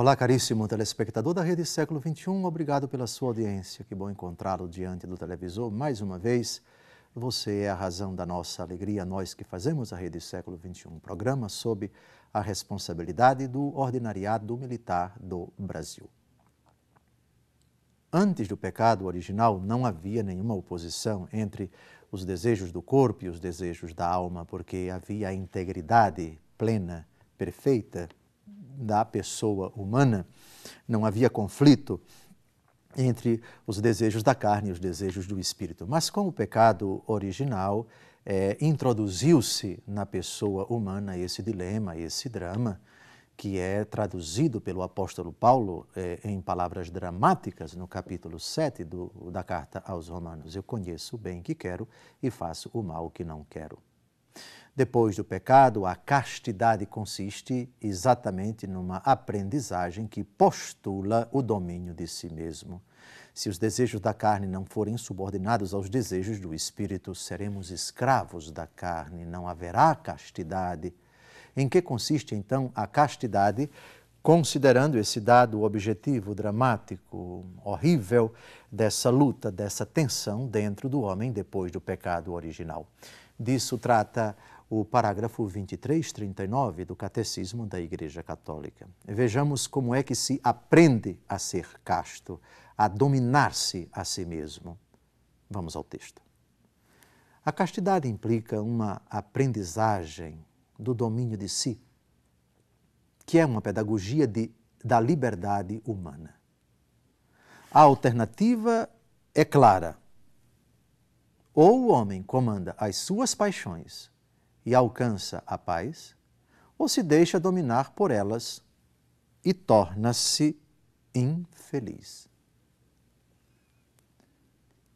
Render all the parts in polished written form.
Olá, caríssimo telespectador da Rede Século XXI, obrigado pela sua audiência. Que bom encontrá-lo diante do televisor mais uma vez. Você é a razão da nossa alegria, nós que fazemos a Rede Século XXI, um programa sob a responsabilidade do Ordinariado Militar do Brasil. Antes do pecado original, não havia nenhuma oposição entre os desejos do corpo e os desejos da alma, porque havia a integridade plena, perfeita da pessoa humana. Não havia conflito entre os desejos da carne e os desejos do espírito. Mas com o pecado original, introduziu-se na pessoa humana esse dilema, esse drama, que é traduzido pelo apóstolo Paulo em palavras dramáticas no capítulo 7 da carta aos Romanos. Eu conheço o bem que quero e faço o mal que não quero. Depois do pecado, a castidade consiste exatamente numa aprendizagem que postula o domínio de si mesmo. Se os desejos da carne não forem subordinados aos desejos do espírito, seremos escravos da carne, não haverá castidade. Em que consiste, então, a castidade, considerando esse dado objetivo, dramático, horrível, dessa luta, dessa tensão dentro do homem depois do pecado original? Disso trata o parágrafo 2339 do Catecismo da Igreja Católica. Vejamos como é que se aprende a ser casto, a dominar-se a si mesmo. Vamos ao texto. A castidade implica uma aprendizagem do domínio de si, que é uma pedagogia da liberdade humana. A alternativa é clara. Ou o homem comanda as suas paixões e alcança a paz, ou se deixa dominar por elas e torna-se infeliz.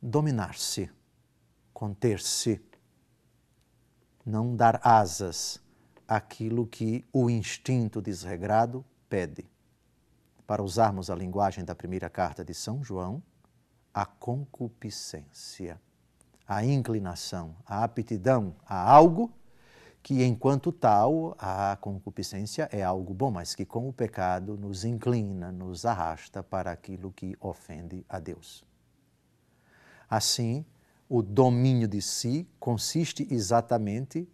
Dominar-se, conter-se, não dar asas àquilo que o instinto desregrado pede. Para usarmos a linguagem da primeira carta de São João, a concupiscência, a inclinação, a aptidão a algo que, enquanto tal, a concupiscência é algo bom, mas que com o pecado nos inclina, nos arrasta para aquilo que ofende a Deus. Assim, o domínio de si consiste exatamente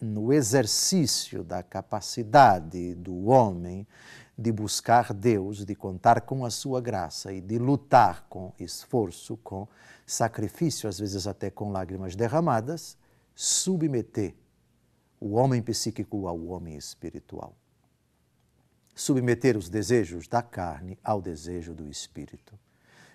no exercício da capacidade do homem de buscar Deus, de contar com a sua graça e de lutar com esforço, com sacrifício, às vezes até com lágrimas derramadas, submeter o homem psíquico ao homem espiritual. Submeter os desejos da carne ao desejo do espírito.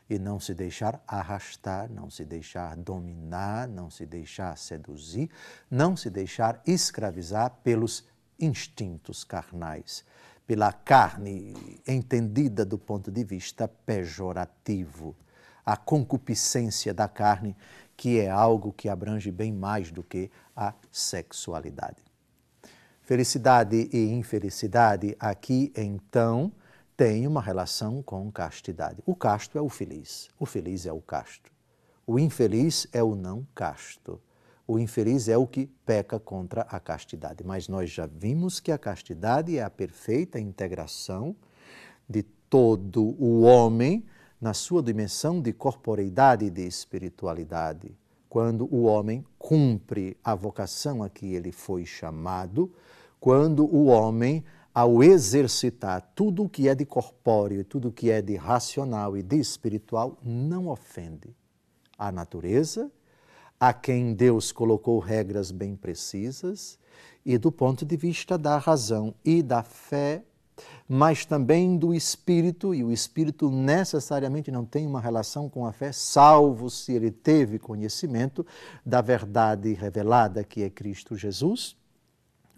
E não se deixar arrastar, não se deixar dominar, não se deixar seduzir, não se deixar escravizar pelos instintos carnais, pela carne entendida do ponto de vista pejorativo, a concupiscência da carne, que é algo que abrange bem mais do que a sexualidade. Felicidade e infelicidade aqui, então, tem uma relação com castidade. O casto é o feliz é o casto. O infeliz é o não casto. O infeliz é o que peca contra a castidade. Mas nós já vimos que a castidade é a perfeita integração de todo o homem na sua dimensão de corporeidade e de espiritualidade. Quando o homem cumpre a vocação a que ele foi chamado, quando o homem, ao exercitar tudo o que é de corpóreo, tudo o que é de racional e de espiritual, não ofende a natureza, a quem Deus colocou regras bem precisas, e do ponto de vista da razão e da fé, mas também do espírito, e o espírito necessariamente não tem uma relação com a fé, salvo se ele teve conhecimento da verdade revelada que é Cristo Jesus,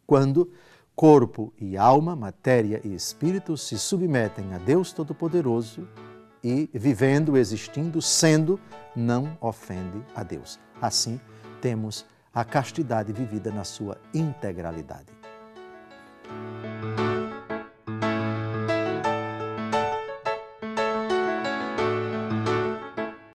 quando corpo e alma, matéria e espírito se submetem a Deus Todo-Poderoso e, vivendo, existindo, sendo, não ofende a Deus. Assim, temos a castidade vivida na sua integralidade.